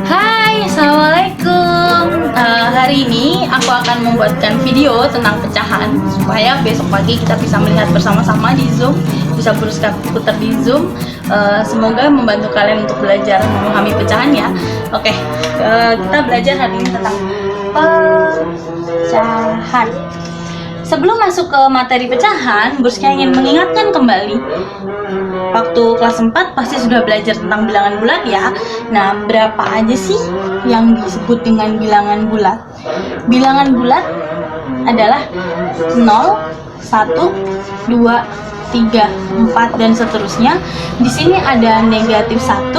Hai, Assalamualaikum. Hari ini aku akan membuatkan video tentang pecahan supaya besok pagi kita bisa melihat bersama-sama di Zoom, bisa putar di Zoom. Semoga membantu kalian untuk belajar memahami pecahan ya. Oke, kita belajar hari ini tentang pecahan. Sebelum masuk ke materi pecahan, Burska ingin mengingatkan kembali, waktu kelas 4 pasti sudah belajar tentang bilangan bulat ya. Nah, berapa aja sih yang disebut dengan bilangan bulat? Bilangan bulat adalah 0, 1, 2, 3, 4 dan seterusnya. Di sini ada negatif 1,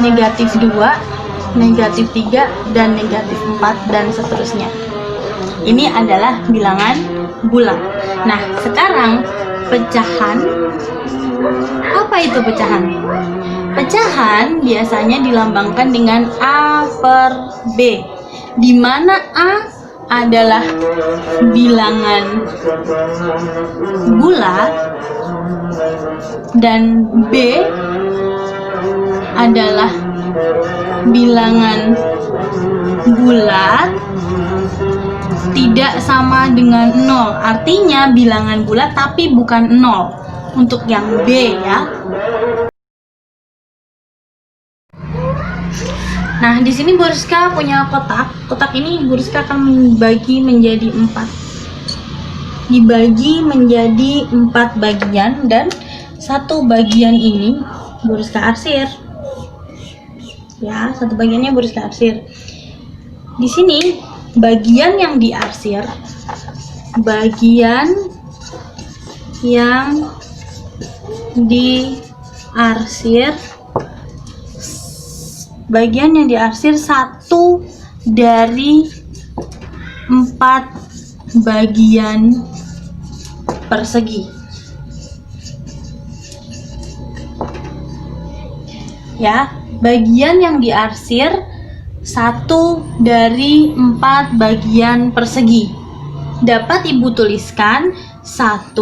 negatif 2, negatif 3 dan negatif 4 dan seterusnya. Ini adalah bilangan bulat. Nah, sekarang pecahan. Apa itu pecahan? Pecahan biasanya dilambangkan dengan A per B, di mana A adalah bilangan bulat dan B adalah bilangan bulat tidak sama dengan 0. Artinya bilangan bulat tapi bukan 0 untuk yang B ya. Nah, di sini Burska punya kotak. Kotak ini Burska akan membagi menjadi 4. Dibagi menjadi 4 bagian dan satu bagian ini Burska arsir. Ya, satu bagiannya Burska arsir. Di sini bagian yang diarsir, bagian yang diarsir satu dari 4 bagian persegi. Ya, bagian yang diarsir 1 dari 4 bagian persegi. Dapat Ibu tuliskan 1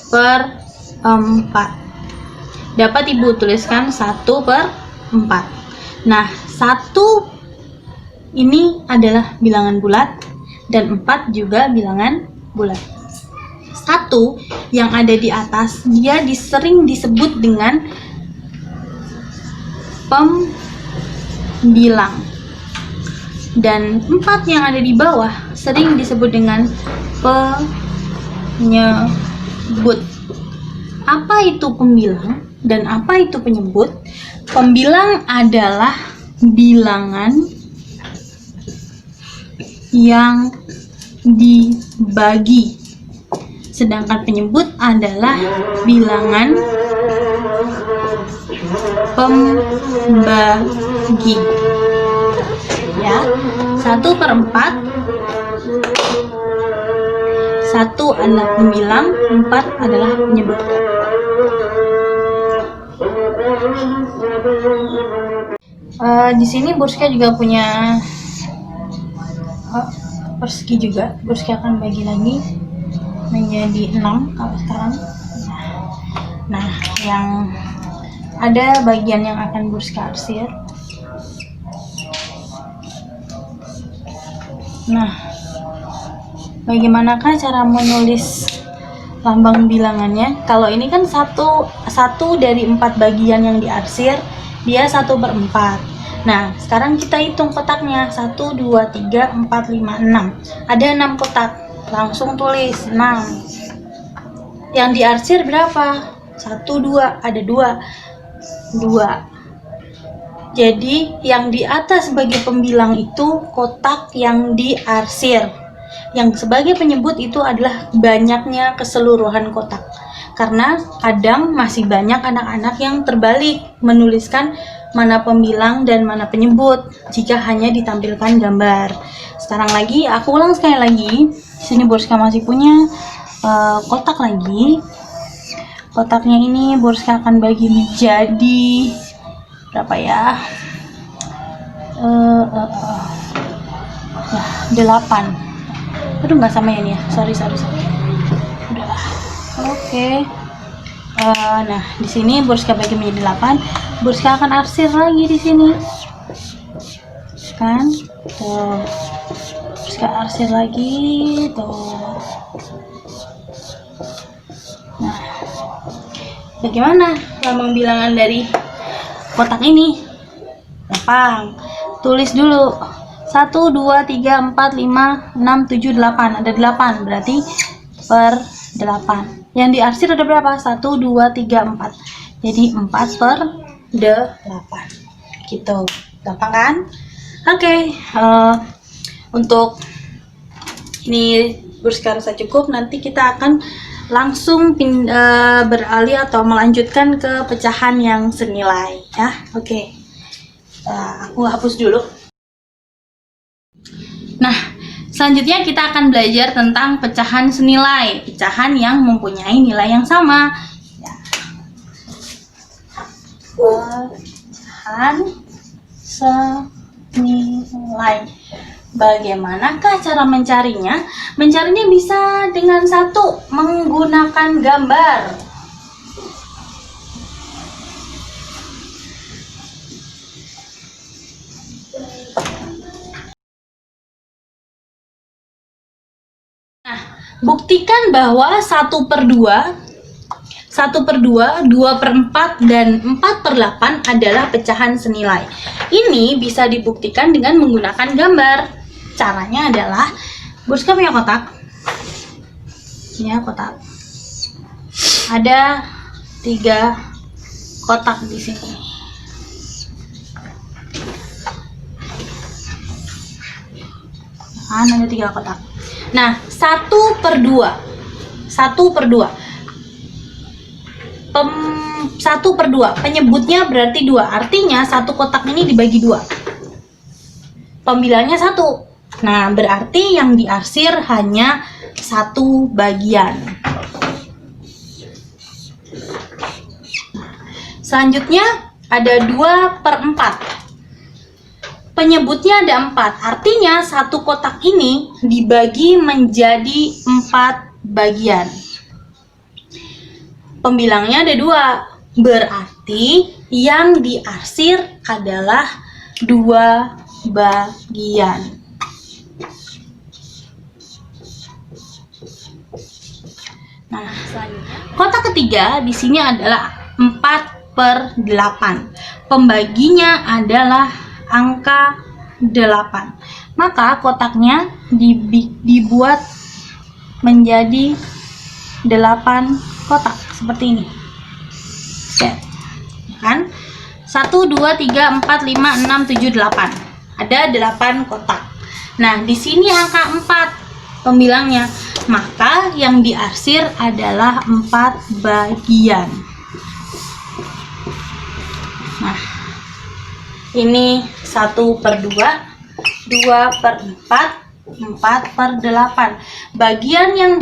per 4. Dapat Ibu tuliskan 1 per 4. Nah, 1 ini adalah bilangan bulat dan 4 juga bilangan bulat. 1 yang ada di atas dia sering disebut dengan pembilang, dan 4 yang ada di bawah sering disebut dengan penyebut. Apa itu pembilang dan apa itu penyebut? Pembilang adalah bilangan yang dibagi, sedangkan penyebut adalah bilangan pembagi. Ya, 1 per 4, 1 adalah pembilang, 4 adalah penyebut. Di sini Burska juga punya persegi juga. Burska akan bagi lagi menjadi 6 kalau sekarang. Nah, yang ada bagian yang akan Burska arsir. Nah, bagaimanakah cara menulis lambang bilangannya? Kalau ini kan satu dari 4 bagian yang diarsir, dia 1 per 4. Nah, sekarang kita hitung kotaknya. 1, 2, 3, 4, 5, 6. Ada 6 kotak. Langsung tulis 6. Yang diarsir berapa? 1, 2. Ada 2. Jadi yang di atas sebagai pembilang itu kotak yang diarsir. Yang sebagai penyebut itu adalah banyaknya keseluruhan kotak. Karena kadang masih banyak anak-anak yang terbalik menuliskan mana pembilang dan mana penyebut jika hanya ditampilkan gambar. Sekarang lagi, aku ulang sekali lagi. Di sini Burska masih punya kotak lagi. Kotaknya ini Burska akan bagi menjadi berapa ya? 8. Aduh, nggak sama ya nih ya. Sorry. Udahlah. Oke. Nah, di sini Burska bagi menjadi 8. Burska akan arsir lagi di sini. Kan? Tuh. Burska arsir lagi, tuh. Nah, bagaimana lambang bilangan dari kotak ini? Gampang. Tulis dulu. 1, 2, 3, 4, 5, 6, 7, 8. Ada 8, berarti per 8. Yang diarsir ada berapa? 1, 2, 3, 4. Jadi 4 per 8. Gitu. Gampang kan? Oke. Untuk ini Burska rasa cukup. Nanti kita akan langsung beralih atau melanjutkan ke pecahan yang senilai. Ya, oke. Aku hapus dulu. Nah, selanjutnya kita akan belajar tentang pecahan senilai, pecahan yang mempunyai nilai yang sama. Ya. Pecahan senilai. Bagaimanakah cara mencarinya? Mencarinya bisa dengan satu, menggunakan gambar. Nah, buktikan bahwa 1/2, 2/4, dan 4/8 adalah pecahan senilai. Ini bisa dibuktikan dengan menggunakan gambar. Caranya adalah, Burska punya kotak. Ya, kotak. Ada 3 kotak di sini. Kan ada 3 kotak. Nah, 1/2. 1/2. 1/2. Penyebutnya berarti 2. Artinya satu kotak ini dibagi 2. Pembilangnya 1. Nah, berarti yang diarsir hanya 1 bagian. Selanjutnya ada 2/4. Penyebutnya ada 4, artinya satu kotak ini dibagi menjadi 4 bagian. Pembilangnya ada 2, berarti yang diarsir adalah 2 bagian. Nah, selanjutnya kotak ketiga di sini adalah 4/8. Pembaginya adalah angka 8. Maka kotaknya dibuat menjadi 8 kotak seperti ini. Oke. Kan? 1, 2, 3, 4, 5, 6, 7, 8. Ada 8 kotak. Nah, di sini angka 4 pembilangnya. Maka yang diarsir adalah 4 bagian. Nah, ini 1/2, 2/4, 4/8. Bagian yang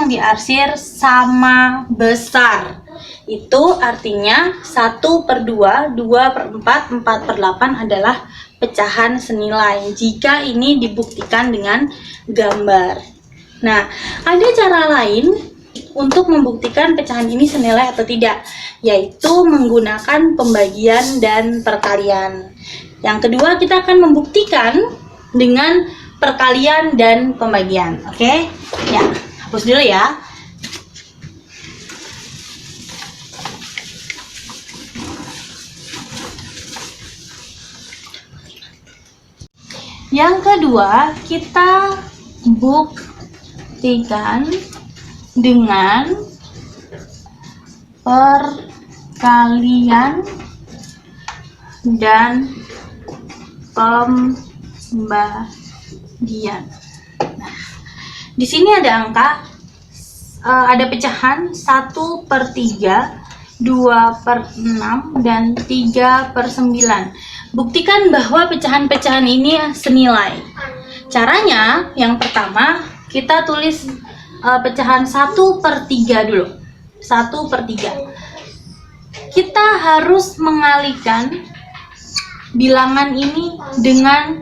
diarsir sama besar. Itu artinya 1/2, 2/4, 4/8 adalah pecahan senilai jika ini dibuktikan dengan gambar. Nah, ada cara lain untuk membuktikan pecahan ini senilai atau tidak, yaitu menggunakan pembagian dan perkalian. Yang kedua, kita akan membuktikan dengan perkalian dan pembagian. Oke? Ya, hapus dulu ya. Yang kedua, kita buktikan dengan perkalian dan pembagian. Nah, di sini ada angka, ada pecahan 1/3, 2/6, dan 3/9. Buktikan bahwa pecahan-pecahan ini senilai. Caranya, yang pertama, kita tulis pecahan 1/3 dulu. 1/3. Kita harus mengalihkan bilangan ini dengan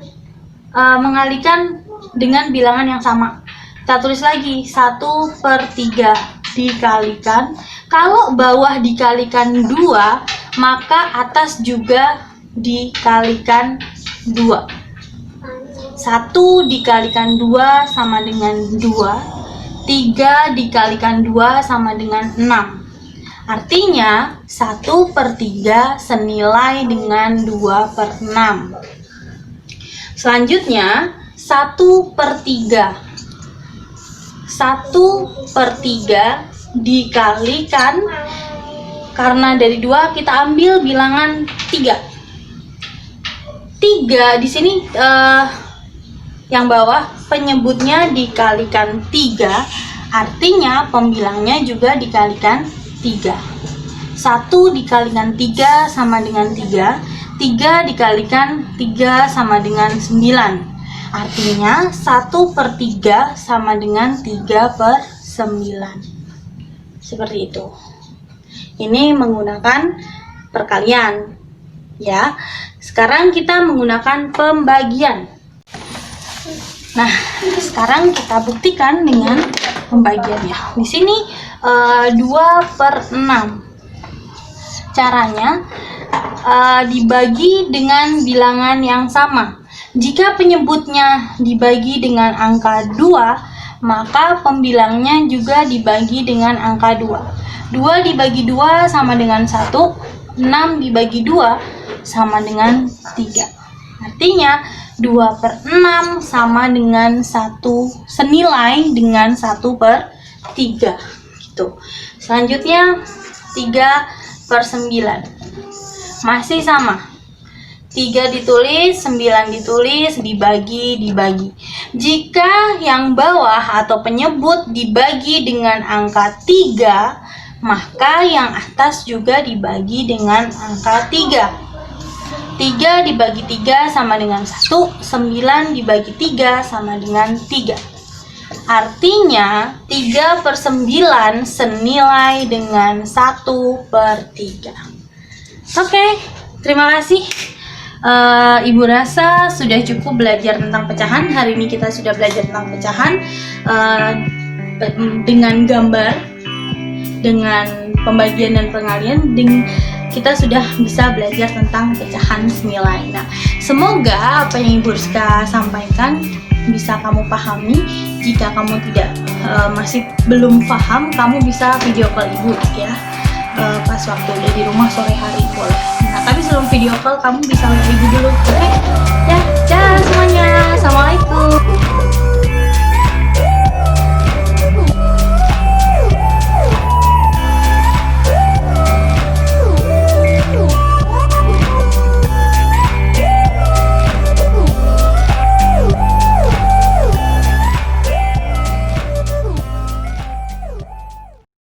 bilangan yang sama. Kita tulis lagi 1/3 dikalikan. Kalau bawah dikalikan 2, maka atas juga dikalikan 2. 1 dikalikan 2 sama dengan 2. 3 dikalikan 2 sama dengan 6. Artinya 1/3 senilai dengan 2/6. Selanjutnya 1/3. 1/3 dikalikan, karena dari 2 kita ambil bilangan 3. 3 di sini yang bawah penyebutnya dikalikan 3, artinya pembilangnya juga dikalikan 3. 1 dikalikan 3 sama dengan 3. 3 dikalikan 3 sama dengan 9. Artinya 1/3 sama dengan 3/9. Seperti itu. Ini menggunakan perkalian. Ya. Sekarang kita menggunakan pembagian. Nah, sekarang kita buktikan dengan pembagiannya. Di sini 2/6. Caranya dibagi dengan bilangan yang sama. Jika penyebutnya dibagi dengan angka 2, maka pembilangnya juga dibagi dengan angka 2. 2 dibagi 2 sama dengan 1, 6 dibagi 2 sama dengan 3. Artinya 2/6 sama dengan 1, senilai dengan 1/3. Gitu. Selanjutnya 3/9. Masih sama. 3 ditulis, 9 ditulis, dibagi. Jika yang bawah atau penyebut dibagi dengan angka 3, maka yang atas juga dibagi dengan angka 3. 3 dibagi 3 sama dengan 1, 9 dibagi 3 sama dengan 3. Artinya 3/9 senilai dengan 1/3. Oke, terima kasih. Ibu rasa sudah cukup belajar tentang pecahan. Hari ini kita sudah belajar tentang pecahan dengan gambar, dengan pembagian dan pengalian. Kita sudah bisa belajar tentang pecahan senilai. Nah, semoga apa yang Ibu Rizka sampaikan bisa kamu pahami. Jika kamu masih belum paham, kamu bisa video call Ibu ya. Pas waktu udah di rumah sore hari boleh. Nah, tapi sebelum video call kamu bisa lihat Ibu dulu, oke? Ya, dah semuanya. Assalamualaikum.